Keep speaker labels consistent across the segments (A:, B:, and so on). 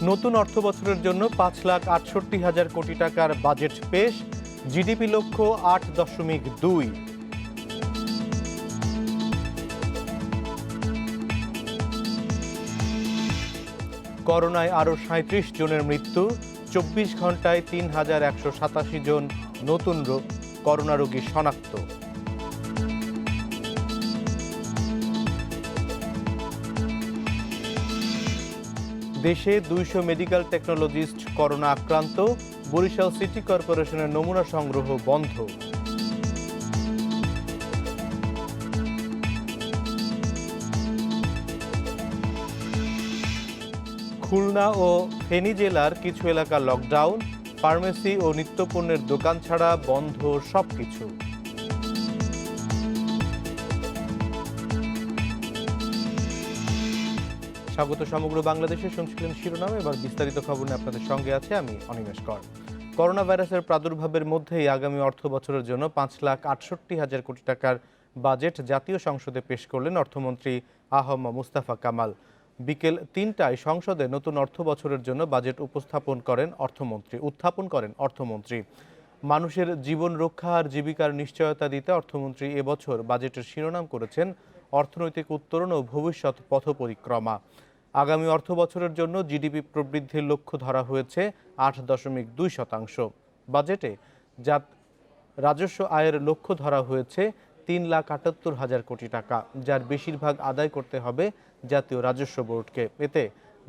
A: নতুন অর্থবছরের জন্য 5,68,000 কোটি টাকার বাজেট পেশ, জিডিপি লক্ষ্য 8.2। করোনায় আরও 37 জনের মৃত্যু, 24 ঘন্টায় 3,187 জন নতুন করোনা রোগী শনাক্ত। দেশে 200 মেডিকেল টেকনোলজিস্ট করোনা আক্রান্ত, বরিশাল সিটি কর্পোরেশনের নমুনা সংগ্রহ বন্ধ। খুলনা ও ফেনী জেলার কিছু এলাকা লকডাউন, ফার্মেসি ও নিত্যপণ্যের দোকান ছাড়া বন্ধ সবকিছু। স্বাগত সমগ্র বাংলাদেশে, শুনছিলেন শিরোনাম। এবার বিস্তারিত খবর নিয়ে আপনাদের সঙ্গে আছে আমি অনিমেষ কর। করোনা ভাইরাসের প্রাদুর্ভাবের মধ্যেই আগামী অর্থ বছরের জন্য 5,68,000 কোটি টাকার বাজেট জাতীয় সংসদে পেশ করলেন অর্থমন্ত্রী আ.হ.ম মুস্তাফা কামাল। বিকেল 3টায় সংসদে নতুন অর্থ বছরের জন্য বাজেট উত্থাপন করেন অর্থমন্ত্রী। মানুষের জীবন রক্ষা আর জীবিকার নিশ্চয়তা দিতে অর্থমন্ত্রী এবছর বাজেটের শিরোনাম করেছেন অর্থনৈতিক উত্তরণ ও ভবিষ্যৎ পথ পরিক্রমা। আগামী অর্থ বছরের জন্য জিডিপি প্রবৃদ্ধির লক্ষ্য ধরা হয়েছে 8.2%। বাজেটে রাজস্ব আয়ের লক্ষ্য ধরা হয়েছে 3,78,000 কোটি টাকা, যার বেশিরভাগ আদায় করতে হবে জাতীয় রাজস্ব বোর্ডকে। এতে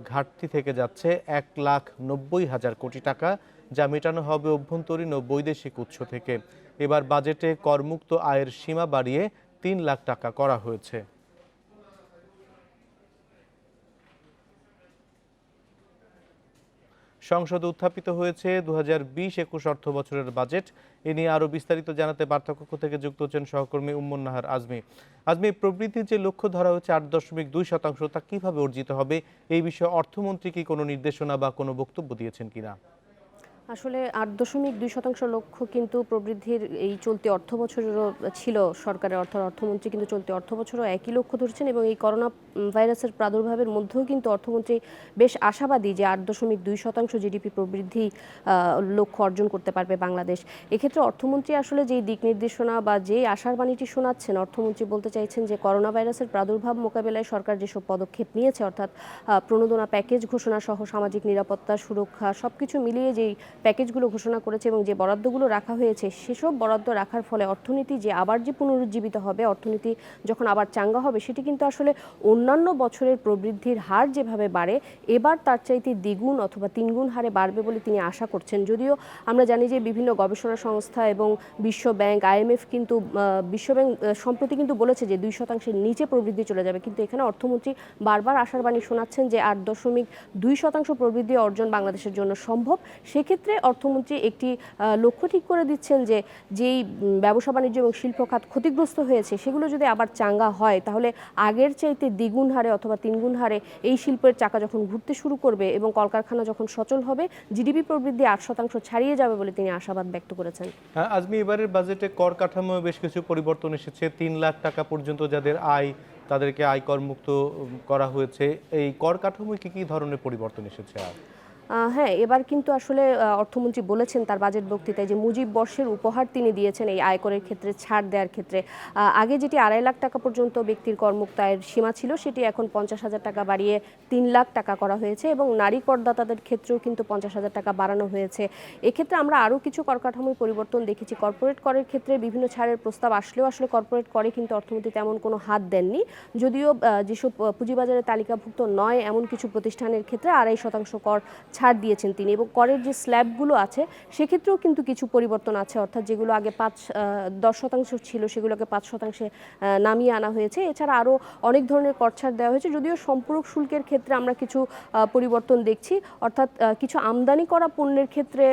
A: ঘাটতি থেকে যাচ্ছে 1,90,000 কোটি টাকা, যা মেটানো হবে অভ্যন্তরীণ ও বৈদেশিক উৎস থেকে। এবার বাজেটে করমুক্ত আয়ের সীমা বাড়িয়ে 3 লাখ টাকা করা হয়েছে। সংসদে উত্থাপিত হয়েছে 2020-21 অর্থ বছরের বাজেট। এ নিয়ে আরো বিস্তারিত জানাতে বার্তাকক্ষ থেকে যুক্ত হচ্ছেন সহকর্মী উম্মুন নাহার আজমি। আজমি, প্রবৃদ্ধির যে লক্ষ্য ধরা হয়েছে 8.2%, তা কিভাবে অর্জিত হবে? এই বিষয়ে অর্থমন্ত্রী কি কোনো নির্দেশনা বা কোনো বক্তব্য দিয়েছেন কিনা?
B: আসলে 8.2% লক্ষ্য কিন্তু প্রবৃদ্ধির এই চলতি অর্থ বছরেরও ছিল সরকারের অর্থমন্ত্রী কিন্তু চলতি অর্থ বছরও একই লক্ষ্য ধরছেন এবং এই করোনা ভাইরাসের প্রাদুর্ভাবের মধ্যেও কিন্তু অর্থমন্ত্রী বেশ আশাবাদী যে 8.2% জিডিপি প্রবৃদ্ধি লক্ষ্য অর্জন করতে পারবে বাংলাদেশ। এক্ষেত্রে অর্থমন্ত্রী আসলে যেই দিক নির্দেশনা বা যেই আশার বাণীটি শোনাচ্ছেন, অর্থমন্ত্রী বলতে চাইছেন যে করোনা ভাইরাসের প্রাদুর্ভাব মোকাবেলায় সরকার যেসব পদক্ষেপ নিয়েছে, অর্থাৎ প্রণোদনা প্যাকেজ ঘোষণা সহ সামাজিক নিরাপত্তা, সুরক্ষা সবকিছু মিলিয়ে যেই প্যাকেজগুলো ঘোষণা করেছে এবং যে বরাদ্দগুলো রাখা হয়েছে, সেসব বরাদ্দ রাখার ফলে অর্থনীতি যে আবার যে পুনরুজ্জীবিত হবে, অর্থনীতি যখন আবার চাঙ্গা হবে, সেটি কিন্তু আসলে অন্যান্য বছরের প্রবৃদ্ধির হার যেভাবে বাড়ে, এবার তার চাইতে দ্বিগুণ অথবা তিনগুণ হারে বাড়বে বলে তিনি আশা করছেন। যদিও আমরা জানি যে বিভিন্ন গবেষণা সংস্থা এবং বিশ্ব ব্যাংক, IMF কিন্তু বিশ্বব্যাংক সম্প্রতি কিন্তু বলেছে যে 2%-এর নিচে প্রবৃদ্ধি চলে যাবে, কিন্তু এখানে অর্থমন্ত্রী বারবার আশার বাণী শোনাচ্ছেন যে 8.2% প্রবৃদ্ধি অর্জন বাংলাদেশের জন্য সম্ভব। সেক্ষেত্রে অর্থমন্ত্রী একটি লক্ষ্য ঠিক করে দিচ্ছেন যে যেই ব্যবসা বাণিজ্য এবং শিল্প খাত ক্ষতিগ্রস্ত হয়েছে, সেগুলো যদি আবার চাঙ্গা হয়, তাহলে আগের চাইতে দ্বিগুণ হারে অথবা তিনগুণ হারে এই শিল্পের চাকা যখন ঘুরতে শুরু করবে এবং কলকারখানা যখন সচল হবে, জিডিপি প্রবৃদ্ধি 8% ছাড়িয়ে যাবে বলে তিনি আশাবাদ ব্যক্ত করেছেন।
A: আজমি, এবারের বাজেটে কর কাঠামো বেশ কিছু পরিবর্তন এসেছে। 3 লাখ টাকা পর্যন্ত যাদের আয়, তাদেরকে আয়কর মুক্ত করা হয়েছে। এই কর কাঠামোয় কি কি ধরনের পরিবর্তন এসেছে?
B: হ্যাঁ, এবার কিন্তু আসলে অর্থমন্ত্রী বলেছেন তার বাজেট বক্তৃতায় যে মুজিব বর্ষের উপহার তিনি দিয়েছেন এই আয়করের ক্ষেত্রে ছাড় দেওয়ার ক্ষেত্রে। আগে যেটি 2.5 লাখ টাকা পর্যন্ত ব্যক্তির করমুক্ত আয়ের সীমা ছিল, সেটি এখন 50,000 টাকা বাড়িয়ে 3 লাখ টাকা করা হয়েছে এবং নারী করদাতাদের ক্ষেত্রেও কিন্তু 50,000 টাকা বাড়ানো হয়েছে। এক্ষেত্রে আমরা আরও কিছু কর কাঠামোয় পরিবর্তন দেখেছি। কর্পোরেট করের ক্ষেত্রে বিভিন্ন ছাড়ের প্রস্তাব আসলেও আসলে কর্পোরেট করে কিন্তু অর্থমন্ত্রী তেমন কোনো হাত দেননি। যদিও যেসব পুঁজিবাজারে তালিকাভুক্ত নয় এমন কিছু প্রতিষ্ঠানের ক্ষেত্রে 2.5% কর ছাড় দিয়েছেন তিনি, এবং করের যে স্ল্যাবগুলো আছে সেক্ষেত্রেও কিন্তু কিছু পরিবর্তন আছে, অর্থাৎ যেগুলো আগে 10% ছিল সেগুলোকে 5%-এ নামিয়ে আনা হয়েছে। এছাড়া আরও অনেক ধরনের কর ছাড় দেওয়া হয়েছে। যদিও সম্পূরক শুল্কের ক্ষেত্রে আমরা কিছু পরিবর্তন দেখছি, অর্থাৎ কিছু আমদানি করা পণ্যের ক্ষেত্রে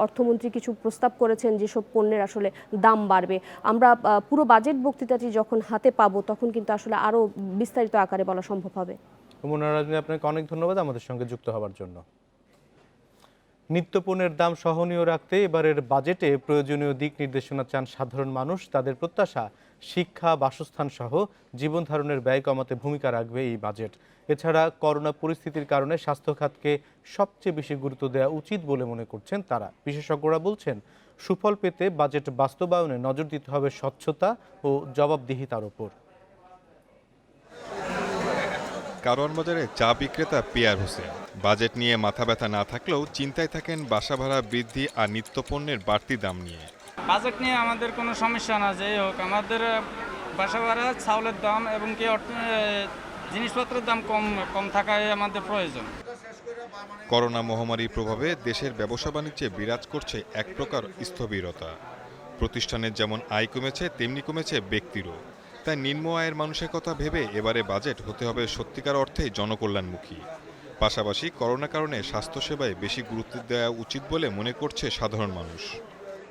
B: অর্থমন্ত্রী কিছু প্রস্তাব করেছেন যেসব পণ্যের আসলে দাম বাড়বে। আমরা পুরো বাজেট বক্তৃতাটি যখন হাতে পাবো, তখন কিন্তু আসলে আরও বিস্তারিত আকারে বলা সম্ভব হবে।
A: আপনাকে অনেক ধন্যবাদ আমাদের সঙ্গে যুক্ত হওয়ার জন্য। নিত্যপণ্যের দাম সহনীয় রাখতে এবারের বাজেটে প্রয়োজনীয় দিক নির্দেশনা চান সাধারণ মানুষ। তাদের প্রত্যাশা, শিক্ষা, বাসস্থান সহ জীবন ধারণের ব্যয় কমাতে ভূমিকা রাখবে এই বাজেট। এছাড়া করোনা পরিস্থিতির কারণে স্বাস্থ্য খাতকে সবচেয়ে বেশি গুরুত্ব দেওয়া উচিত বলে মনে করছেন তারা। বিশেষজ্ঞরা বলছেন, সুফল পেতে বাজেট বাস্তবায়নে নজর দিতে হবে স্বচ্ছতা ও জবাবদিহিতার ওপর।
C: কারওয়ান বাজারে চা বিক্রেতা পিয়ার হোসেন বাজেট নিয়ে মাথা ব্যথা না থাকলেও চিন্তায় থাকেন বাসা ভাড়া বৃদ্ধি আর নিত্যপণ্যের বাড়তি দাম নিয়ে।
D: বাজেট নিয়ে আমাদের কোনো সমস্যা না, যাই হোক আমাদের বাসা ভাড়া, চাউলের দাম এবং কি জিনিসপত্রের দাম কম থাকায় আমাদের প্রয়োজন।
C: করোনা মহামারীর প্রভাবে দেশের ব্যবসা বাণিজ্যে বিরাজ করছে এক প্রকার স্থবিরতা। প্রতিষ্ঠানের যেমন আয় কমেছে, তেমনি কমেছে ব্যক্তিরও। তাই নিম্ন আয়ের মানুষের কথা ভেবে এবারে বাজেট হতে হবে সত্যিকার অর্থে জনকল্যাণমুখী। পাশাপাশি করোনা কারণে স্বাস্থ্যসেবায় বেশি গুরুত্ব দেওয়া উচিত বলে মনে করছে সাধারণ মানুষ।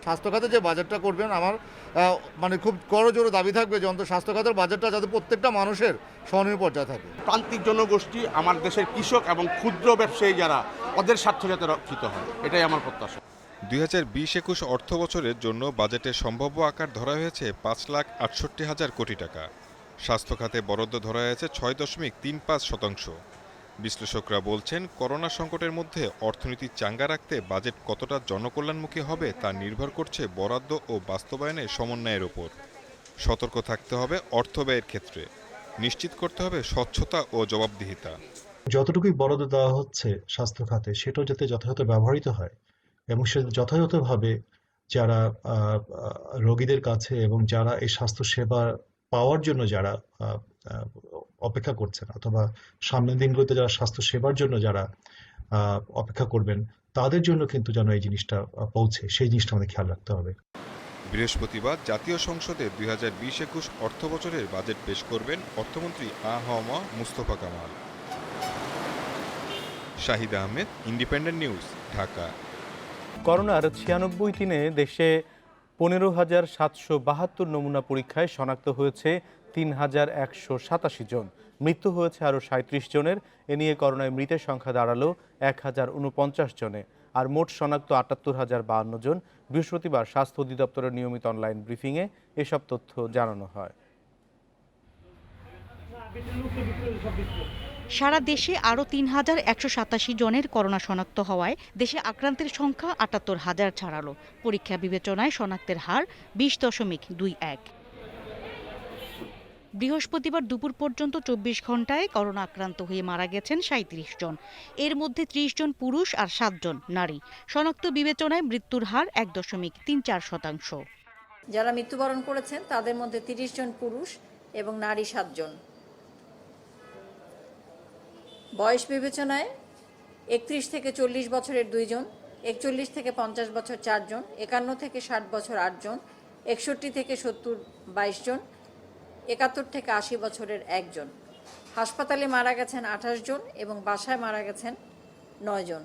E: স্বাস্থ্য খাতে যে বাজেটটা করবেন, আমার খুব করজোরে দাবি থাকবে যে অন্তত স্বাস্থ্য খাতের বাজেটটা যাতে প্রত্যেকটা মানুষের সহনীয় পর্যায়ে থাকে।
F: প্রান্তিক জনগোষ্ঠী, আমার দেশের কৃষক এবং ক্ষুদ্র ব্যবসায়ী যারা, ওদের স্বার্থ যাতে রক্ষিত হয়, এটাই আমার প্রত্যাশা।
C: 2020-21 অর্থ বছরের জন্য বাজেটের সম্ভাব্য আকার ধরা হয়েছে 5,68,000 কোটি টাকা। স্বাস্থ্য খাতে বরাদ্দ ধরা হয়েছে 6.35%। বিশ্লেষকরা বলছেন, করোনা সংকটের মধ্যে অর্থনীতি চাঙ্গা রাখতে বাজেট কতটা জনকল্যাণমুখী হবে তা নির্ভর করছে বরাদ্দ ও বাস্তবায়নের সমন্বয়ের ওপর। সতর্ক থাকতে হবে অর্থ ব্যয়ের ক্ষেত্রে, নিশ্চিত করতে হবে স্বচ্ছতা ও জবাবদিহিতা।
G: যতটুকুই বরাদ্দ দেওয়া হচ্ছে স্বাস্থ্য খাতে, সেটাও যাতে যথাযথ ব্যবহৃত হয় এবং সে যথাযথভাবে যারা রোগীদের কাছে এবং যারা এই স্বাস্থ্য সেবা পাওয়ার জন্য যারা অপেক্ষা করছেন, অথবা সামনের দিনগুলোতে যারা স্বাস্থ্য সেবার জন্য যারা অপেক্ষা করবেন, তাদের জন্য কিন্তু যেন এই জিনিসটা পৌঁছে, সেই জিনিসটা আমাদের খেয়াল রাখতে হবে।
C: বৃহস্পতিবার জাতীয় সংসদে 2020-21 অর্থ বছরের বাজেট পেশ করবেন অর্থমন্ত্রী আ.হ.ম মুস্তফা কামাল। Shahid Ahmed, independent news, Dhaka.
A: করোনার 96 দিনে দেশে 15,772 নমুনা পরীক্ষায় শনাক্ত হয়েছে 3,187 জন। মৃত্যু হয়েছে আরও 37 জনের। এ নিয়ে করোনায় মৃতের সংখ্যা দাঁড়ালো 1,049 জনে। আর মোট শনাক্ত 78,052 জন। বৃহস্পতিবার স্বাস্থ্য অধিদপ্তরের নিয়মিত অনলাইন ব্রিফিংয়ে এসব তথ্য জানানো হয়।
H: সারা দেশে আরও 3,187 জনের করোনা শনাক্ত হওয়ায় দেশে আক্রান্তের সংখ্যা 78,000 ছাড়ালো। পরীক্ষা বিবেচনায় শনাক্তের হার 20.21। বৃহস্পতিবার দুপুর পর্যন্ত 24 ঘন্টায় করোনা আক্রান্ত হয়ে মারা গেছেন 37 জন। এর মধ্যে 30 জন পুরুষ আর 7 জন নারী। শনাক্ত বিবেচনায় মৃত্যুর হার 1.34%।
I: যারা মৃত্যুবরণ করেছেন তাদের মধ্যে 30 জন পুরুষ এবং নারী 7 জন। বয়স বিবেচনায় 31 থেকে 40 বছরের 2 জন, 41 থেকে 50 বছর 4 জন, 51 থেকে 60 বছর 8 জন, 61 থেকে 70 22 জন, 71 থেকে 80 বছরের 1 জন। হাসপাতালে মারা গেছেন 28 জন এবং বাসায় মারা গেছেন 9 জন।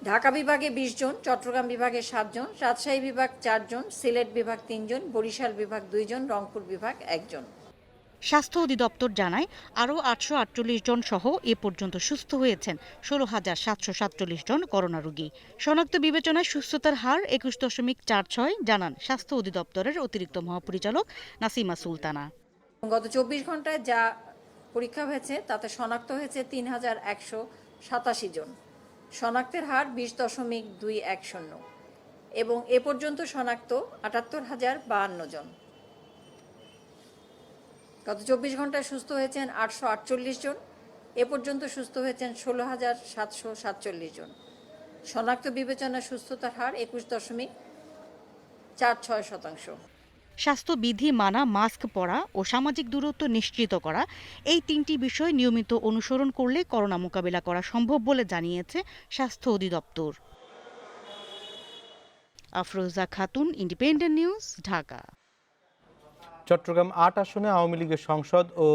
I: ঢাকা বিভাগে 20 জন, চট্টগ্রাম বিভাগে 7 জন, রাজশাহী বিভাগ 4 জন, সিলেট বিভাগ 3 জন, বরিশাল বিভাগ 2 জন, রংপুর বিভাগ 1 জন।
H: স্বাস্থ্য অধিদপ্তর জানায় আরও 848 জন সহ এ পর্যন্ত সুস্থ হয়েছেন 16,747 জন করোনা রোগী। শনাক্ত বিবেচনায় সুস্থতার হার 21.46 জানান স্বাস্থ্য অধিদপ্তরের অতিরিক্ত মহাপরিচালক নাসিমা সুলতানা।
I: গত 24 ঘন্টায় যা পরীক্ষা হয়েছে তাতে শনাক্ত হয়েছে 3,187 জন। শনাক্তের হার 20.210 এবং এ পর্যন্ত শনাক্ত 78,052 জন। গত 24 ঘন্টায় সুস্থ হয়েছেন 848 জন। এ পর্যন্ত সুস্থ হয়েছেন 16,747 জন। শনাক্ত বিবেচনায় সুস্থতার হার 21.46%।
H: স্বাস্থ্যবিধি মানা, মাস্ক পরা ও সামাজিক দূরত্ব নিশ্চিত করা, এই 3টি বিষয় নিয়মিত অনুসরণ করলে করোনা মোকাবিলা করা সম্ভব বলে জানিয়েছে স্বাস্থ্য অধিদপ্তর। Afroza Khatun, independent news, Dhaka.
A: চট্টগ্রাম 8 আসনে আওয়ামী লীগের সংসদ ও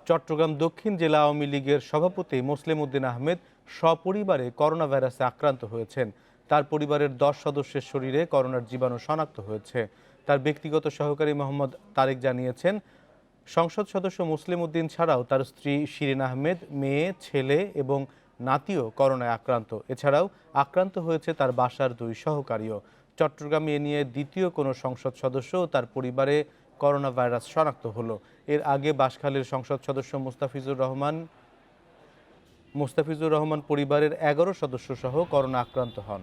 A: চট্টগ্রাম দক্ষিণ জেলা আওয়ামী লীগের সভাপতি মোসলেম উদ্দিন আহমেদ সপরিবারে করোনা ভাইরাসে আক্রান্ত হয়েছেন। তার পরিবারের 10 সদস্যের শরীরে করোনার জীবাণু শনাক্ত হয়েছে। তার ব্যক্তিগত সহকারী মোহাম্মদ তারেক জানিয়েছেন, সংসদ সদস্য মুসলিম উদ্দিন ছাড়াও তার স্ত্রী শিরিন আহমেদ, মেয়ে, ছেলে এবং নাতিও করোনায় আক্রান্ত। এছাড়াও আক্রান্ত হয়েছে তার বাসার 2 সহকারীও। চট্টগ্রামে এ নিয়ে দ্বিতীয় কোনো সংসদ সদস্য ও তার পরিবারে করোনা ভাইরাস শনাক্ত হলো। এর আগে বাঁশখালীর সংসদ সদস্য মোস্তাফিজুর রহমান পরিবারের 11 সদস্য সহ করোনা আক্রান্ত হন।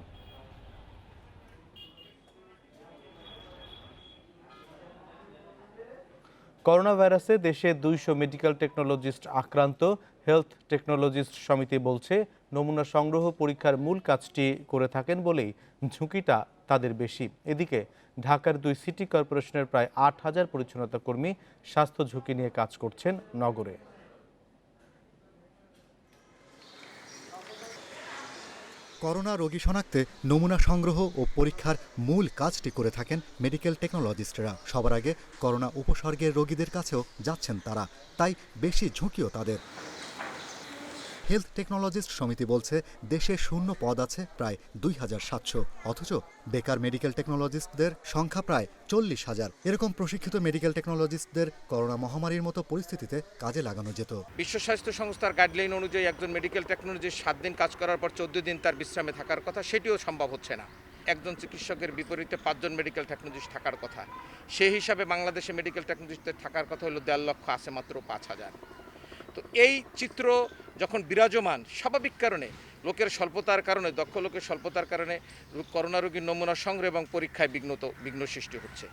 A: করোনা ভাইরাসে দেশে 200 মেডিকেল টেকনোলজিস্ট আক্রান্ত। হেলথ টেকনোলজিস্ট সমিতি বলছে, নমুনা সংগ্রহ পরীক্ষার মূল কাজটি করে থাকেন বলেই ঝুঁকিটা তাদের বেশি। এদিকে ঢাকার 2 সিটি কর্পোরেশনের প্রায় 8,000 পরিচ্ছন্নতা কর্মী স্বাস্থ্য ঝুঁকি নিয়ে কাজ করছেন নগরে।
J: করোনা রোগী শনাক্তে নমুনা সংগ্রহ ও পরীক্ষার মূল কাজটি করে থাকেন মেডিকেল টেকনোলজিস্টরা। সবার আগে করোনা উপসর্গের রোগীদের কাছেও যাচ্ছেন তারা, তাই বেশি ঝুঁকিও তাদের। হেলথ টেকনোলজিস্ট সমিতি বলছে, দেশে শূন্য পদ আছে প্রায় 2,700, অথচ বেকার মেডিকেল টেকনোলজিস্টদের সংখ্যা প্রায় 40,000। এরকম প্রশিক্ষিত মেডিকেল টেকনোলজিস্টদের করোনা মহামারীর মতো পরিস্থিতিতে কাজে লাগানো যেত।
K: বিশ্ব স্বাস্থ্য সংস্থার গাইডলাইন অনুযায়ী একজন মেডিকেল টেকনোলজিস্ট 7 দিন কাজ করার পর 14 দিন তার বিশ্রামে থাকার কথা, সেটিও সম্ভব হচ্ছে না। একজন চিকিৎসকের বিপরীতে 5 জন মেডিকেল টেকনোলজিস্ট থাকার কথা। সেই হিসাবে বাংলাদেশে মেডিকেল টেকনোলজিস্টদের থাকার কথা হলো 1.5 লক্ষ, আছে মাত্র 5,000। তো এই চিত্র যখন বিরাজমান, স্বাভাবিক কারণে লোকের স্বল্পতার কারণে, দক্ষ লোকের স্বল্পতার কারণে করোনা রোগীর নমুনা সংগ্রহ এবং পরীক্ষায় বিঘ্ন সৃষ্টি হচ্ছে।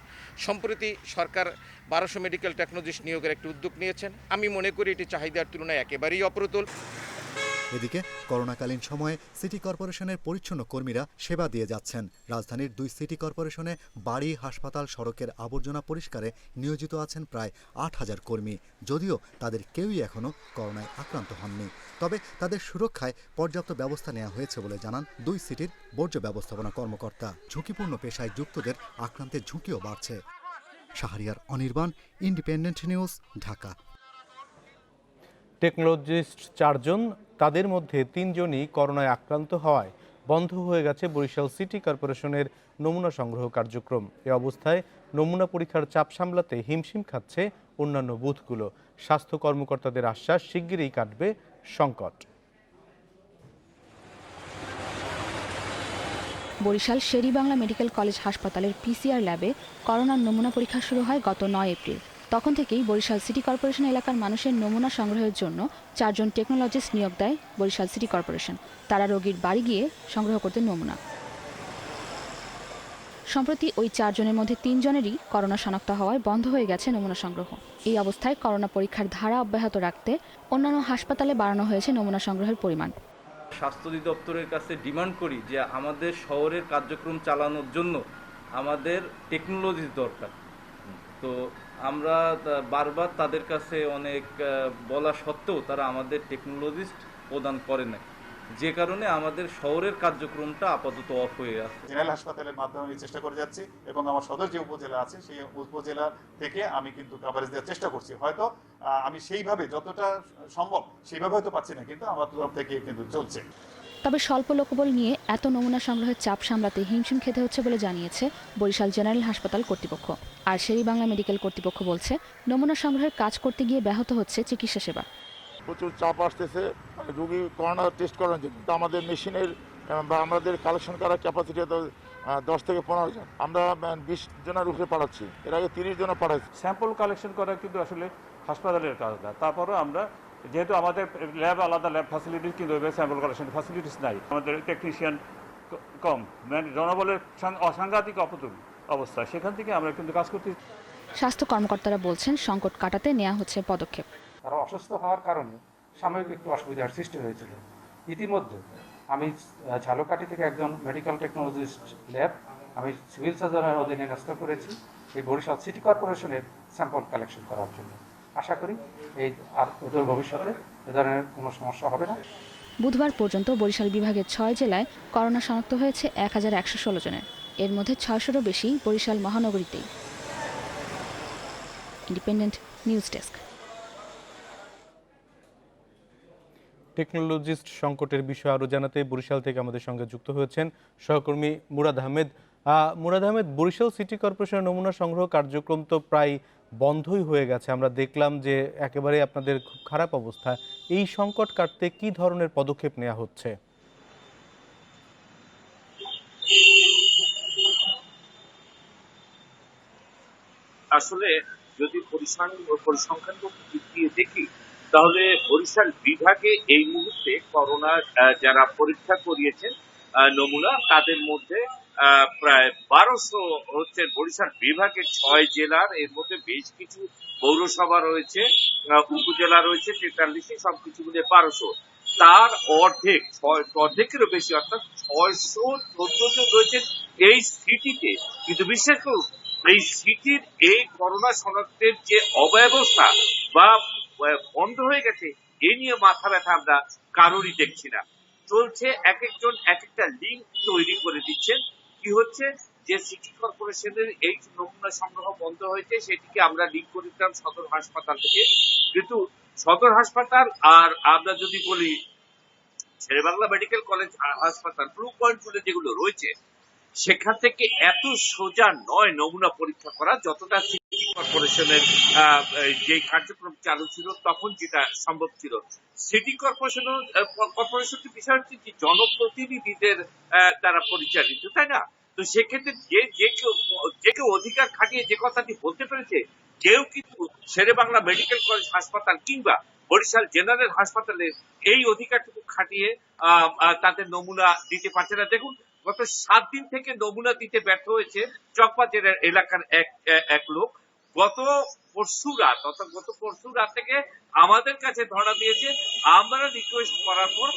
K: সম্প্রতি সরকার 1200 মেডিকেল টেকনোলজিস্ট নিয়োগের একটি উদ্যোগ নিয়েছেন। আমি মনে করি এটি চাহিদার তুলনায় একেবারেই অপ্রতুল।
J: এদিকে করোনাকালীন সময়ে সিটি কর্পোরেশনের পরিচ্ছন্ন কর্মীরা সেবা দিয়ে যাচ্ছেন। রাজধানীর 2 সিটি কর্পোরেশনে বাড়ি, হাসপাতাল, সড়কের আবর্জনা পরিষ্কারে নিয়োজিত আছেন প্রায় 8,000 কর্মী। যদিও তাদের কেউই এখনও করোনায় আক্রান্ত হননি, তবে তাদের সুরক্ষায় পর্যাপ্ত ব্যবস্থা নেওয়া হয়েছে বলে জানান 2 সিটির বর্জ্য ব্যবস্থাপনা কর্মকর্তা। ঝুঁকিপূর্ণ পেশায় যুক্তদের আক্রান্তের ঝুঁকিও বাড়ছে। Shahriar Anirban, independent news, Dhaka.
A: Technologist 4 জন, তাদের মধ্যে 3 জনই করোনায় আক্রান্ত হওয়ায় বন্ধ হয়ে গেছে বরিশাল সিটি কর্পোরেশনের নমুনা সংগ্রহ কার্যক্রম। এ অবস্থায় নমুনা পরীক্ষার চাপ সামলাতে হিমশিম খাচ্ছে অন্যান্য বুথগুলো। স্বাস্থ্য কর্মকর্তাদের আশ্বাস, শিগগিরই কাটবে সংকট।
L: বরিশাল শের-ই-বাংলা মেডিকেল কলেজ হাসপাতালের পিসিআর ল্যাবে করোনার নমুনা পরীক্ষা শুরু হয় গত 9 এপ্রিল। তখন থেকেই বরিশাল সিটি কর্পোরেশন এলাকার মানুষের নমুনা সংগ্রহের জন্য 4 জন টেকনোলজিস্ট নিয়োগ দেয় বরিশাল সিটি কর্পোরেশন। তারা রোগীর বাড়ি গিয়ে সংগ্রহ করতে নমুনা। সম্প্রতি ওই 4 জনের মধ্যে 3 জনেরই করোনা শনাক্ত হওয়ায় বন্ধ হয়ে গেছে নমুনা সংগ্রহ। এই অবস্থায় করোনা পরীক্ষার ধারা অব্যাহত রাখতে অন্যান্য হাসপাতালে বাড়ানো হয়েছে নমুনা সংগ্রহের পরিমাণ।
M: স্বাস্থ্য অধিদপ্তরের কাছে ডিমান্ড করি যে আমাদের শহরের কার্যক্রম চালানোর জন্য আমাদের টেকনোলজির দরকার। তো আমরা বারবার তাদের কাছে অনেক বলা সত্ত্বেও তারা আমাদের টেকনোলজিস্ট প্রদান করে না, যে কারণে আমাদের শহরের কার্যক্রমটা আপাতত অফ হয়ে আছে।
N: জেনারেল হাসপাতালের মাধ্যমে চেষ্টা করে যাচ্ছি এবং আমার সদর যে উপজেলা আছে সেই উপজেলা থেকে আমি কিন্তু কভারেজ দেওয়ার চেষ্টা করছি। হয়তো আমি সেইভাবে যতটা সম্ভব সেইভাবে হয়তো পাচ্ছি না, কিন্তু আমার তরফ থেকে কিন্তু চলছে।
L: তবে স্বল্প লোকবল নিয়ে এত নমুনা সংগ্রহের চাপ সামলাতে হিমশিম খেতে হচ্ছে বলে জানিয়েছে বরিশাল জেনারেল হাসপাতাল কর্তৃপক্ষ। আর শের-ই-বাংলা মেডিকেল কর্তৃপক্ষ বলছে, নমুনা সংগ্রহের কাজ করতে গিয়ে ব্যাহত হচ্ছে চিকিৎসা সেবা।
O: প্রচুর চাপ আসতেছে রোগী করোনা টেস্ট করার জন্য। আমাদের মেশিনের বা আমাদের কালেকশন করার ক্যাপাসিটি 10 থেকে 15 জন, আমরা 20 জনের উপরে পাঠাচ্ছি। এর আগে 30 জন পাঠাচ্ছি।
P: স্যাম্পল কালেকশন করা কিন্তু আসলে হাসপাতালের কাজ না। তারপরও আমরা যেহেতু আমাদের ল্যাব আলাদা ল্যাব ফ্যাসিলিটিস, কিন্তু স্যাম্পল কালেকশন ফ্যাসিলিটিস নাই। আমাদের টেকনিশিয়ান কম, মানে জনবলের অসাংঘাতিক অপ্রতুল অবস্থা, সেখান থেকে আমরা কিন্তু কাজ করতে।
L: স্বাস্থ্য কর্মকর্তারা বলছেন, সংকট কাটাতে নেওয়া হচ্ছে পদক্ষেপ।
Q: তারা অসুস্থ হওয়ার কারণে সাময়িক একটু অসুবিধার সৃষ্টি হয়েছিল। ইতিমধ্যে আমি ঝালকাঠি থেকে একজন মেডিকেল টেকনোলজিস্ট ল্যাব আমি সিভিল সার্জনের অধীনে ন্যস্ত করেছি এই বরিশাল সিটি কর্পোরেশনের স্যাম্পল কালেকশন করার জন্য। আশা করি এই আর অদূর ভবিষ্যতে এ ধরনের কোনো সমস্যা হবে না।
L: বুধবার পর্যন্ত বরিশাল বিভাগের 6 জেলায় করোনা শনাক্ত হয়েছে 1116 জনের। এর মধ্যে 600-এরও বেশি বরিশাল মহানগরীতেই। Independent news desk.
A: টেকনোলজিস্ট সংকটের বিষয়ে আরও জানাতে বরিশাল থেকে আমাদের সঙ্গে যুক্ত হয়েছেন সহকর্মী মুরাদ আহমেদ। মুরাদ আহমেদ, বরিশাল সিটি কর্পোরেশনের নমুনা সংগ্রহ কার্যক্রম তো প্রায় বন্ধই হয়ে গেছে। আমরা দেখলাম যে একেবারে আপনাদের খুব খারাপ অবস্থা। এই সংকট কাটতে কি ধরনের পদক্ষেপ নেওয়া হচ্ছে?
R: আসলে যদি পরিসংখ্যান দিক দিয়ে দেখি, তাহলে বরিশাল বিভাগে এই মুহূর্তে করোনার যারা পরীক্ষা করিয়েছেন নমুনা, তাদের মধ্যে প্রায় 1200 হচ্ছে বরিশাল বিভাগের 6 জেলার, এর মধ্যে বেশ কিছু পৌরসভা রয়েছে, উপজেলা রয়েছে 43, সবকিছু মিলে 1200। তার অর্ধেকেরও বেশি, অর্থাৎ 614 জন রয়েছেন এই সিটিতে। কিন্তু বিশ্বাস করুন, এই সিটির এই করোনা শনাক্তের যে অব্যবস্থা বা বন্ধ হয়ে গেছে, এ নিয়ে মাথা ব্যথা আমরা কারোরই দেখছি না। চলছে, এক একজন এক একটা লিঙ্ক তৈরি করে দিচ্ছেন। কি হচ্ছে যে সিটি কর্পোরেশনের এই নমুনা সংগ্রহ বন্ধ হয়েছে, সেটিকে আমরা লিঙ্ক করে দিতাম সদর হাসপাতাল থেকে। কিন্তু সদর হাসপাতাল আর আমরা যদি বলি শেরেবাংলা মেডিকেল কলেজ হাসপাতাল, ব্লু পয়েন্ট গুলো যেগুলো রয়েছে, সেখান থেকে এত সোজা নয় নমুনা পরীক্ষা করা, যতটা সিটি কর্পোরেশনের যে কার্যক্রম চালু ছিল তখন যেটা সম্ভব ছিল। সিটি কর্পোরেশনের বিষয় হচ্ছে যে জনপ্রতিনিধিদের দ্বারা পরিচালিত, তাই না? তো সেক্ষেত্রে যে কেউ অধিকার খাটিয়ে যে কথাটি বলতে পেরেছে, কেউ কিন্তু শেরেবাংলা মেডিকেল কলেজ হাসপাতাল কিংবা বরিশাল জেনারেল হাসপাতালে এই অধিকারটুকু খাটিয়ে তাদের নমুনা দিতে পারছে না। দেখুন, গত 7 দিন থেকে নমুনা দিতে ব্যর্থ হয়েছে চকবাজার এলাকার এক লোক। গত পরশু রাত থেকে আমাদের কাছে ধরা দিয়েছে। আমরা রিকোয়েস্ট করার পর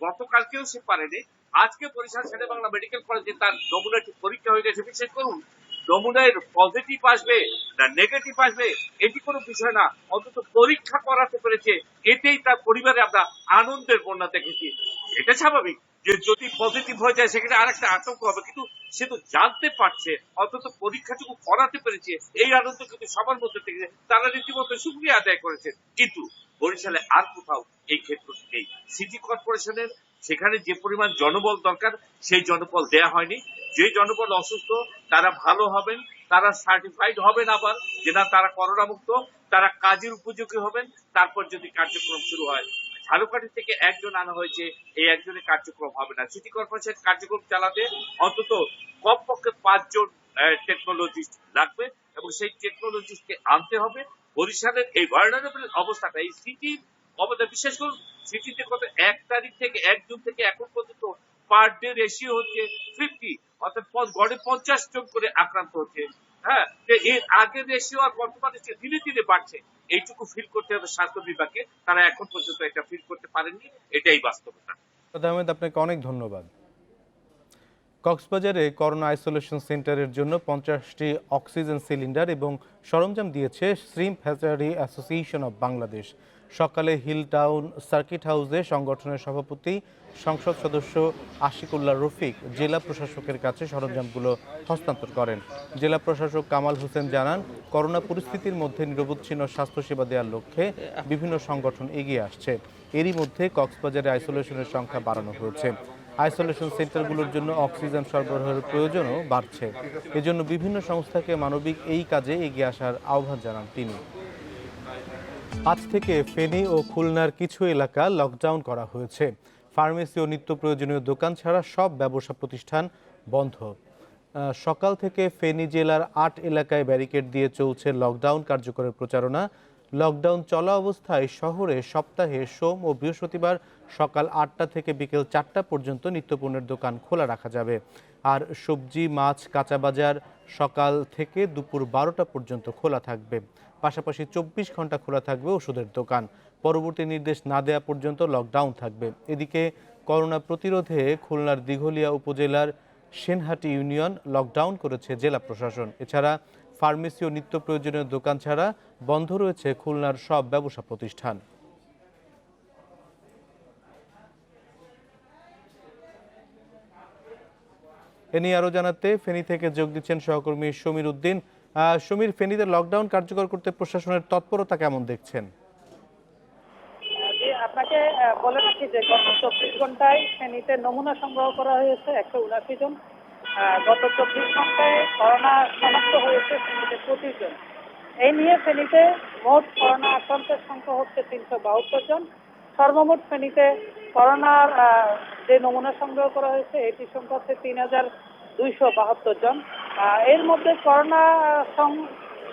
R: গতকালকেও সে পারেনি, আজকে বরিশাল শেরেবাংলা মেডিকেল কলেজে তার নমুনাটি পরীক্ষা হয়ে গেছে। বিশেষ করুন, নমুনায় পজিটিভ আসবে না নেগেটিভ আসবে এটি কোনো বিষয় না, অন্তত পরীক্ষা করাতে পেরেছে, এতেই তার পরিবারে আমরা আনন্দের বন্যা দেখেছি। এটা স্বাভাবিক যে যদি পজিটিভ হয়ে যায় সেখানে আরেকটা আতঙ্ক হবে, কিন্তু সে তো জানতে পারছে, অন্তত পরীক্ষাটুকু করাতে পেরেছে, এই আনন্দ কিন্তু সবার মধ্যে থেকে তারা রীতিমতো শুকরিয়া আদায় করেছে। কিন্তু বরিশালে আর কোথাও এই ক্ষেত্রটি নেই। সিটি কর্পোরেশনের সেখানে যে পরিমাণ জনবল দরকার, সেই জনবল দেয়া হয়নি। যে জনবল অসুস্থ তারা ভালো হবেন, তারা সার্টিফাইড হবেন আবার যে না তারা করোনা মুক্ত, তারা কাজের উপযোগী হবেন, তারপর যদি কার্যক্রম শুরু হয়। ঝালকাঠি থেকে একজন আনা হয়েছে, এই একজনের কার্যক্রম হবে না। সিটি কর্পোরেশন কার্যক্রম চালাতে অন্তত কমপক্ষে 5 জন টেকনোলজিস্ট লাগবে এবং সেই টেকনোলজিস্টকে আনতে হবে। বরিশালের এই ভার্নারেবল অবস্থাটা, এই সিটির অবস্থা, বিশেষ করে সিটিতে গত 1 তারিখ থেকে 1 জুন থেকে এখন পর্যন্ত পার ডে রেশিও হচ্ছে 50, অর্থাৎ গড়ে 50 জন করে আক্রান্ত হচ্ছে। হ্যাঁ, এর আগের রেশিও আর বর্তমানে ধীরে ধীরে বাড়ছে। এইটুকু ফিল করতে হবে স্বাস্থ্য বিভাগকে, তারা এখন পর্যন্ত এটা ফিল করতে পারেননি, এটাই বাস্তবতা।
A: আহমেদ, আপনাকে অনেক ধন্যবাদ। কক্সবাজারে করোনা আইসোলেশন সেন্টারের জন্য 50টি অক্সিজেন সিলিন্ডার এবং সরঞ্জাম দিয়েছে shrimp hatchery association of Bangladesh. সকালে হিল টাউন সার্কিট হাউসে সংগঠনের সভাপতি সংসদ সদস্য আশিকুল্লাহ রফিক জেলা প্রশাসকের কাছে সরঞ্জামগুলো হস্তান্তর করেন। জেলা প্রশাসক কামাল হোসেন জানান, করোনা পরিস্থিতির মধ্যে নিরবচ্ছিন্ন স্বাস্থ্যসেবা দেওয়ার লক্ষ্যে বিভিন্ন সংগঠন এগিয়ে আসছে। এরই মধ্যে কক্সবাজারে আইসোলেশনের সংখ্যা বাড়ানো হয়েছে। আইসোলেশন সেন্টারগুলোর জন্য অক্সিজেন সরবরাহের প্রয়োজনও বাড়ছে। এজন্য বিভিন্ন সংস্থাকে মানবিক এই কাজে এগিয়ে আসার আহ্বান জানান তিনি। আজ থেকে ফেনী ও খুলনার কিছু এলাকা লকডাউন করা হয়েছে। ফার্মেসি ও নিত্য প্রয়োজনীয় দোকান ছাড়া সব ব্যবসা প্রতিষ্ঠান বন্ধ। সকাল থেকে ফেনী জেলার 8 এলাকায় ব্যারিকেড দিয়ে চলছে লকডাউন কার্যকরের প্রচারণা। লকডাউন চলা অবস্থায় শহরে সপ্তাহে সোম ও বৃহস্পতিবার সকাল 8টা থেকে বিকেল 4টা পর্যন্ত নিত্যপণ্যের দোকান খোলা রাখা যাবে। আর সবজি, মাছ, কাঁচা বাজার সকাল থেকে দুপুর 12টা পর্যন্ত খোলা থাকবে। পাশাপাশি 24 ঘন্টা খোলা থাকবে ওষুধের দোকান। পরবর্তী নির্দেশ না দেওয়া পর্যন্ত লকডাউন থাকবে। এদিকে করোনা প্রতিরোধে খুলনার দিঘলিয়া উপজেলার সেনহাটি ইউনিয়ন লকডাউন করেছে জেলা প্রশাসন। এছাড়া ফার্মেসি ও নিত্য প্রয়োজনীয় দোকান ছাড়া বন্ধ রয়েছে খুলনার সব ব্যবসা প্রতিষ্ঠান। এ নিয়ে আরো জানাতে ফেনী থেকে যোগ দিচ্ছেন সহকর্মী সমীর উদ্দিন। সমীর, ফেনীতে লকডাউন কার্যকর করতে প্রশাসনের তৎপরতা কেমন দেখছেন?
S: আপনাকে বলে রাখি যে গত 24 ঘন্টায় ফেনীতে নমুনা সংগ্রহ করা হয়েছে 179 জন। গত 24 ঘন্টায় করোনা শনাক্ত হয়েছে ফেনীতে 25 জন। এই নিয়ে ফেনীতে মোট করোনা আক্রান্তের সংখ্যা হচ্ছে 372 জন। সর্বমোট ফেনীতে করোনার যে নমুনা সংগ্রহ করা হয়েছে এটি সংখ্যা হচ্ছে 3272 জন। এর মধ্যে করোনা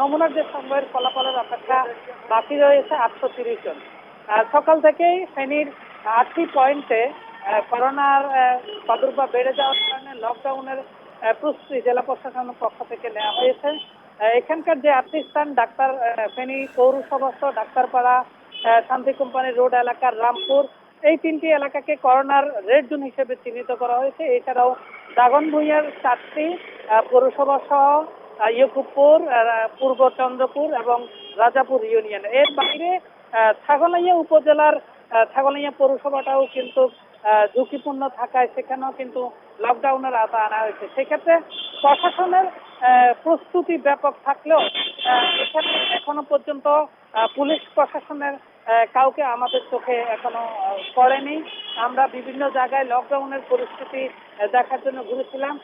S: নমুনার যে সংগ্রহের ফলাফলের অপেক্ষা বাকি রয়েছে 830 জন। সকাল থেকেই ফেনীর 8টি পয়েন্টে করোনার প্রাদুর্ভাব বেড়ে যাওয়ার কারণে লকডাউনের প্রস্তুতি জেলা প্রশাসনের পক্ষ থেকে নেওয়া হয়েছে। এখানকার যে 8টি স্থান ফেনী পৌরসভাস্থ ডাক্তারপাড়া, শান্তি কোম্পানি রোড এলাকার রামপুর, এই 3টি এলাকাকে করোনার রেড জোন হিসেবে চিহ্নিত করা হয়েছে। এছাড়াও দাগনভূঞার 4টি পৌরসভা সহ ইয়কুবপুর, পূর্ব চন্দ্রপুর এবং রাজাপুর ইউনিয়ন, এর বাইরে ছাগলাইয়া উপজেলার ছাগলাইয়া পৌরসভাটাও কিন্তু ঝুঁকিপূর্ণ থাকায় সেখানেও কিন্তু লকডাউনের আওতা আনা হয়েছে। সেক্ষেত্রে প্রশাসনের প্রস্তুতি ব্যাপক থাকলেও এখানে এখনো পর্যন্ত পুলিশ প্রশাসনের কাউকে আমাদের চোখে এখনো পড়েনি। আমরা বিভিন্ন জায়গায় লকডাউনের পরিস্থিতি দেখার জন্য ঘুরেছিলাম।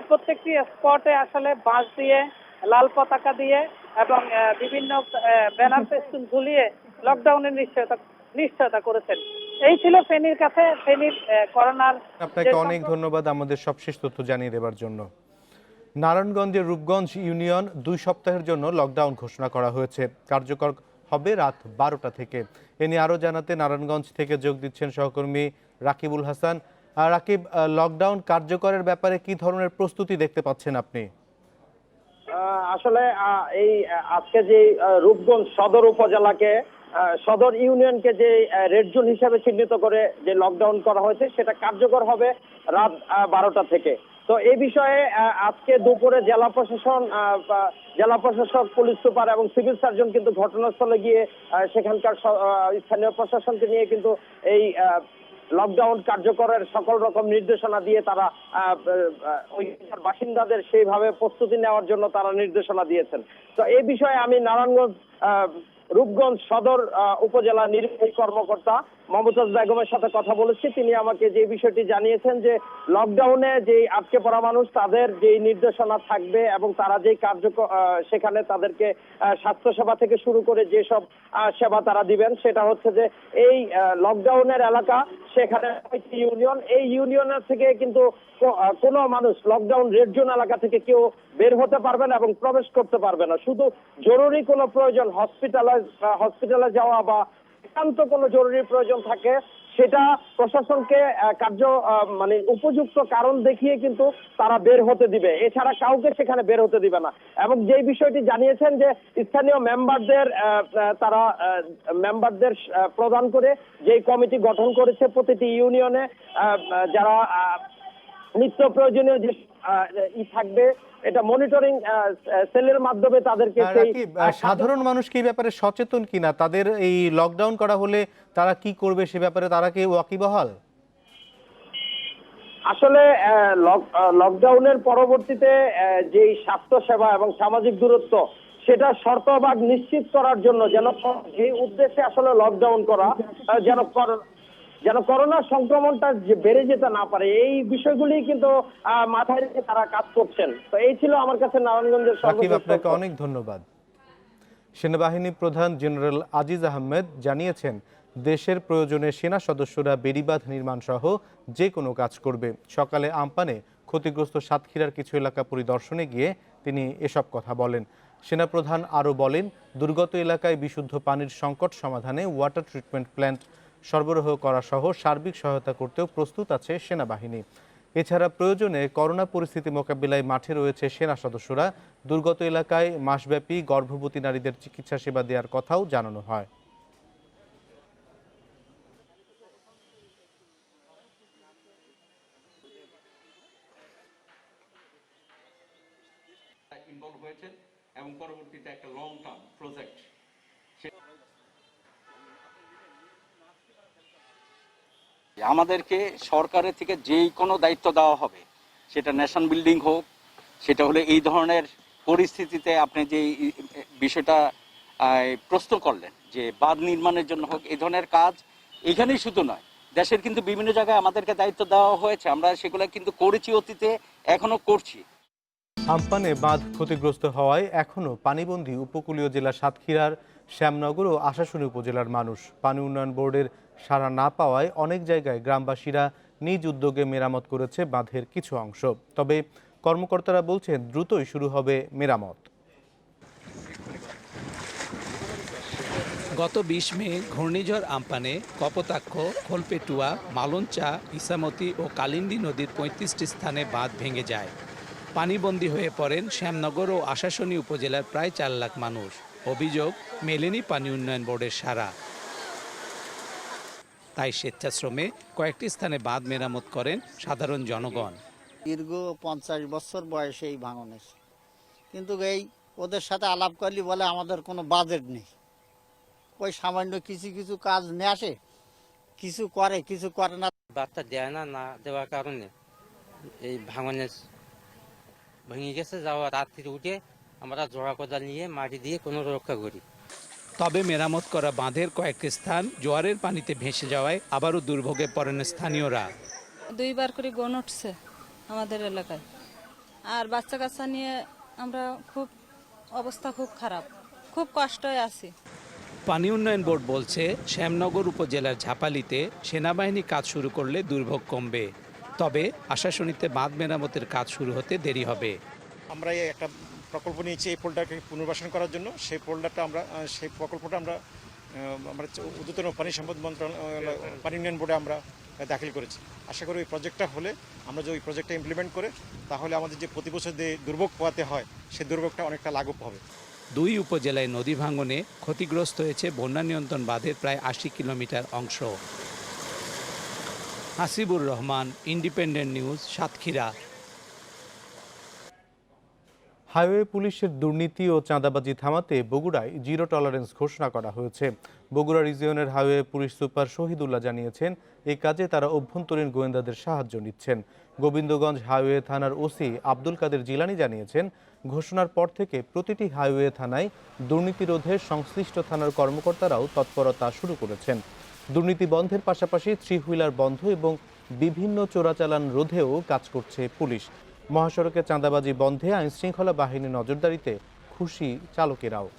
S: প্রত্যেকটি স্পটে আসলে বাঁশ দিয়ে, লাল পতাকা দিয়ে এবং বিভিন্ন ব্যানার ফেস্টুন ঝুলিয়ে লকডাউনের নিশ্চয়তা করেছেন। এই ছিল ফেনীর কাছে ফেনীর করোনার।
A: আপনাকে অনেক ধন্যবাদ আমাদের সবশেষ তথ্য জানিয়ে দেওয়ার জন্য। নারায়ণগঞ্জের রূপগঞ্জ ইউনিয়ন 2 সপ্তাহের জন্য লকডাউন ঘোষণা করা হয়েছে, কার্যকর হবে রাত 12টা থেকে। এ নিয়ে আরও জানাতে নারায়ণগঞ্জ থেকে যোগ দিচ্ছেন সহকর্মী রাকিবুল হাসান। রাকিব, লকডাউন কার্যকরের ব্যাপারে কি ধরনের প্রস্তুতি দেখতে পাচ্ছেন আপনি?
T: আসলে এই আজকে যে রূপগঞ্জ সদর উপজেলাকে, সদর ইউনিয়নকে যে রেড জোন হিসাবে চিহ্নিত করে যে লকডাউন করা হয়েছে সেটা কার্যকর হবে রাত 12টা থেকে। তো এই বিষয়ে আজকে দুপুরে জেলা প্রশাসক, পুলিশ সুপার এবং সিভিল সার্জন কিন্তু ঘটনাস্থলে গিয়ে সেখানকার স্থানীয় প্রশাসনকে নিয়ে কিন্তু এই লকডাউন কার্যকরের সকল রকম নির্দেশনা দিয়ে তারা ওই বাসিন্দাদের সেইভাবে প্রস্তুতি নেওয়ার জন্য তারা নির্দেশনা দিয়েছেন। তো এই বিষয়ে আমি নারায়ণগঞ্জ রূপগঞ্জ সদর উপজেলা নির্বাহী কর্মকর্তা মমতাজ বেগমের সাথে কথা বলেছি। তিনি আমাকে যে বিষয়টি জানিয়েছেন যে লকডাউনে যে আটকে পড়া মানুষ তাদের যে নির্দেশনা থাকবে এবং তারা যে সেখানে তাদেরকে স্বাস্থ্যসেবা থেকে শুরু করে যেসব সেবা তারা দিবেন সেটা হচ্ছে যে এই লকডাউনের এলাকা সেখানে ইউনিয়ন, এই ইউনিয়নের থেকে কিন্তু কোনো মানুষ লকডাউন রেড জোন এলাকা থেকে কেউ বের হতে পারবে না এবং প্রবেশ করতে পারবে না। শুধু জরুরি কোনো প্রয়োজন, হসপিটালে যাওয়া বা একান্ত কোনো জরুরি প্রয়োজন থাকে সেটা প্রশাসনকে মানে উপযুক্ত কারণ দেখিয়ে কিন্তু তারা বের হতে দিবে, এছাড়া কাউকে সেখানে বের হতে দিবে না। এবং যে বিষয়টি জানিয়েছেন যে স্থানীয় মেম্বারদের প্রদান করে যে কমিটি গঠন করেছে প্রতিটি ইউনিয়নে, যারা নিত্য প্রয়োজনীয় যে থাকবে এটা মনিটরিং সেলের মাধ্যমে তাদেরকে
A: সাধারণ মানুষ কি ব্যাপারে সচেতন কিনা, তাদের এই লকডাউন করা হলে তারা কি করবে সে ব্যাপারে তারা কি ওয়াকিবহাল?
T: আসলে লকডাউনের পরবর্তীতে যে স্বাস্থ্য সেবা এবং সামাজিক দূরত্ব সেটা শতভাগ নিশ্চিত করার জন্য যেন এই উদ্দেশ্যে আসলে লকডাউন করা, যেন করোনা সংক্রমণটা বেড়ে যেতে না পারে, এই বিষয়গুলি কিন্তু মাথায় রেখে তারা কাজ করছেন। তো এই ছিল আমার কাছে নারায়ণগঞ্জের সর্বশেষ।
A: আপনাকে অনেক ধন্যবাদ। সেনাবাহিনী প্রধান জেনারেল আজিজ আহমেদ জানিয়েছেন দেশের প্রয়োজনে সেনা সদস্যরা বেড়িবাঁধ নির্মাণ সহ যে কোনো কাজ করবে। সকালে আমপানে ক্ষতিগ্রস্ত সাতক্ষীরার কিছু এলাকা পরিদর্শনে গিয়ে তিনি এসব কথা বলেন। সেনাপ্রধান আরও বলেন, দুর্গত এলাকায় বিশুদ্ধ পানির সংকট সমাধানে ওয়াটার ট্রিটমেন্ট প্ল্যান্ট সরবরাহ করা সহ সার্বিক সহায়তা করতেও প্রস্তুত আছে সেনাবাহিনী। এছাড়া প্রয়োজনে করোনা পরিস্থিতি মোকাবিলায় মাঠে রয়েছে সেনা সদস্যরা। দুর্গত এলাকায় মাসব্যাপী গর্ভবতী নারীদের চিকিৎসা সেবা দেওয়ার কথাও জানানো হয়।
U: এবং পরবর্তীতে একটা লং টার্ম প্রজেক্ট আমাদেরকে সরকারের থেকে যেই কোনো দায়িত্ব দেওয়া হবে, সেটা ন্যাশন বিল্ডিং হোক, সেটা হলে এই ধরনের পরিস্থিতিতে আপনি যে বিষয়টা প্রশ্ন করলেন যে বাঁধ নির্মাণের জন্য হোক, এই ধরনের কাজ এখানেই শুধু নয়, দেশের কিন্তু বিভিন্ন জায়গায় আমাদেরকে দায়িত্ব দেওয়া হয়েছে, আমরা সেগুলো কিন্তু করেছি অতীতে, এখনো করছি।
A: আমপানে বাঁধ ক্ষতিগ্রস্ত হওয়ায় এখনও পানিবন্দী উপকূলীয় জেলা সাতক্ষীরার শ্যামনগর ও আশাশুনি উপজেলার মানুষ। পানি উন্নয়ন বোর্ডের সাড়া না পাওয়ায় অনেক জায়গায় গ্রামবাসীরা নিজ উদ্যোগে মেরামত করেছে বাঁধের কিছু অংশ। তবে কর্মকর্তারা বলছেন দ্রুতই শুরু হবে মেরামত।
B: গত ২০ মে ঘূর্ণিঝড় আম্পানে কপোতাক্ষ, খোলপেটুয়া, মালঞ্চা, ইসামতি ও কালিন্দী নদীর ৩৫টি স্থানে বাঁধ ভেঙে যায়। পানিবন্দী হয়ে পড়েন শ্যামনগর ও আশাশুনি উপজেলার প্রায় ৪ লাখ মানুষ। অভিযোগ, মেলেনি পানি উন্নয়ন বোর্ডের সাড়া। তাই স্বেচ্ছাশ্রমে কয়েকটি স্থানে বাঁধ মেরামত করেন সাধারণ জনগণ।
V: দীর্ঘ ৫০ বছর বয়সে এই ভাঙনের, কিন্তু এই ওদের সাথে আলাপ করলি বলে আমাদের কোনো বাজেট নেই, ওই সামান্য কিছু কিছু কাজ নিয়ে আসে, কিছু করে কিছু করে না।
W: বার্তা দেয় না, না দেওয়ার কারণে এই ভাঙনের ভেঙে গেছে। যাওয়া রাত্রি উঠে আমরা জোড়া কোদাল নিয়ে মাটি দিয়ে কোনো রক্ষা করি।
B: তবে মেরামত করা বাঁধের কয়েকটি স্থান জোয়ারের পানিতে ভেসে যাওয়ায় আবারও দুর্ভোগে পড়েন স্থানীয়রা।
X: 2 বার করে বন উঠছে আমাদের এলাকায়, আর বাচ্চা কাচ্চা নিয়ে আমরা অবস্থা খুব খারাপ, খুব কষ্টে আছি।
B: পানি উন্নয়ন বোর্ড বলছে, শ্যামনগর উপজেলার ঝাপালিতে সেনাবাহিনী কাজ শুরু করলে দুর্ভোগ কমবে। তবে আশাশুনিতে বাঁধ মেরামতের কাজ শুরু হতে দেরি হবে।
Y: আমরা একটা প্রকল্প নিয়েছি এই পোলটাকে পুনর্বাসন করার জন্য। সেই প্রকল্পটা আমরা ঊর্ধ্বতন পানি সম্পদ মন্ত্রণালয় পানি উন্নয়ন বোর্ডে আমরা দাখিল করেছি। আশা করি ওই প্রজেক্টটা হলে, আমরা যদি ওই প্রজেক্টটা ইমপ্লিমেন্ট করে, তাহলে আমাদের যে প্রতি বছর যে দুর্ভোগ পোহাতে হয় সেই দুর্ভোগটা অনেকটা লাঘব হবে।
B: 2 উপজেলায় নদী ভাঙনে ক্ষতিগ্রস্ত হয়েছে বন্যা নিয়ন্ত্রণ বাঁধের প্রায় 80 কিলোমিটার অংশ। Hasibur Rahman, independent news, Satkhira.
A: Highway পুলিশের দুর্নীতি ও চাঁদাবাজি থামাতে বগুড়ায় জিরো টলারেন্স ঘোষণা করা হয়েছে। বগুড়া রিজিয়নের হাইওয়ে পুলিশ সুপার শহীদুল্লাহ জানিয়েছেন, এই কাজে তারা অভ্যন্তরীণ গোয়েন্দাদের সাহায্য নিচ্ছেন। গোবিন্দগঞ্জ হাইওয়ে থানার ওসি আব্দুল কাদের জিলানি জানিয়েছেন, ঘোষণার পর থেকে প্রতিটি হাইওয়ে থানায় দুর্নীতি রোধে সংশ্লিষ্ট থানার কর্মকর্তারাও তৎপরতা শুরু করেছেন। দুর্নীতি বন্ধের পাশাপাশি 3 হুইলার বন্ধ এবং বিভিন্ন চোরাচালান রোধেও কাজ করছে পুলিশ। মহাসড়কে চাঁদাবাজি বন্ধে আইনশৃঙ্খলা বাহিনীর নজরদারিতে খুশি চালকেরাও।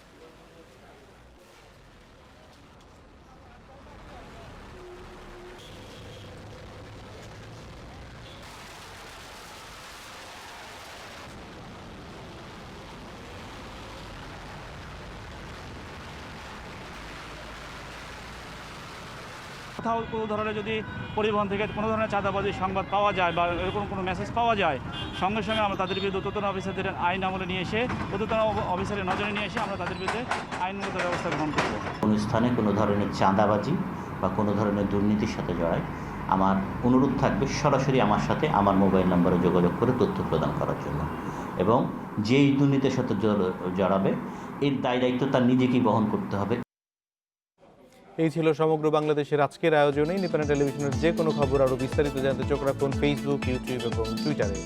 P: কোথাও কোনো ধরনের যদি পরিবহন থেকে কোনো ধরনের চাঁদাবাজির সংবাদ পাওয়া যায় বা এরকম কোনো মেসেজ পাওয়া যায়, সঙ্গে সঙ্গে আমরা তাদের বিরুদ্ধে ঊর্ধ্বতন অফিসারদের আইন আমলে নিয়ে এসে, ঊর্ধ্বতন অফিসারের নজরে নিয়ে এসে আমরা তাদের বিরুদ্ধে আইনগত ব্যবস্থা গ্রহণ করব।
Z: কোনো স্থানে কোনো ধরনের চাঁদাবাজি বা কোনো ধরনের দুর্নীতির সাথে জড়ায়, আমার অনুরোধ থাকবে সরাসরি আমার সাথে আমার মোবাইল নম্বরে যোগাযোগ করে তথ্য প্রদান করার জন্য, এবং যেই দুর্নীতির সাথে জড়াবে এর দায়িত্ব তার নিজেকেই বহন করতে হবে।
A: এই ছিল সমগ্র বাংলাদেশের আজকের আয়োজনে। ইন্ডিপেন্ডেন্ট টেলিভিশনের যে কোনো খবর আরও বিস্তারিত জানতে চোখ রাখুন ফেসবুক, ইউটিউব এবং টুইটারে।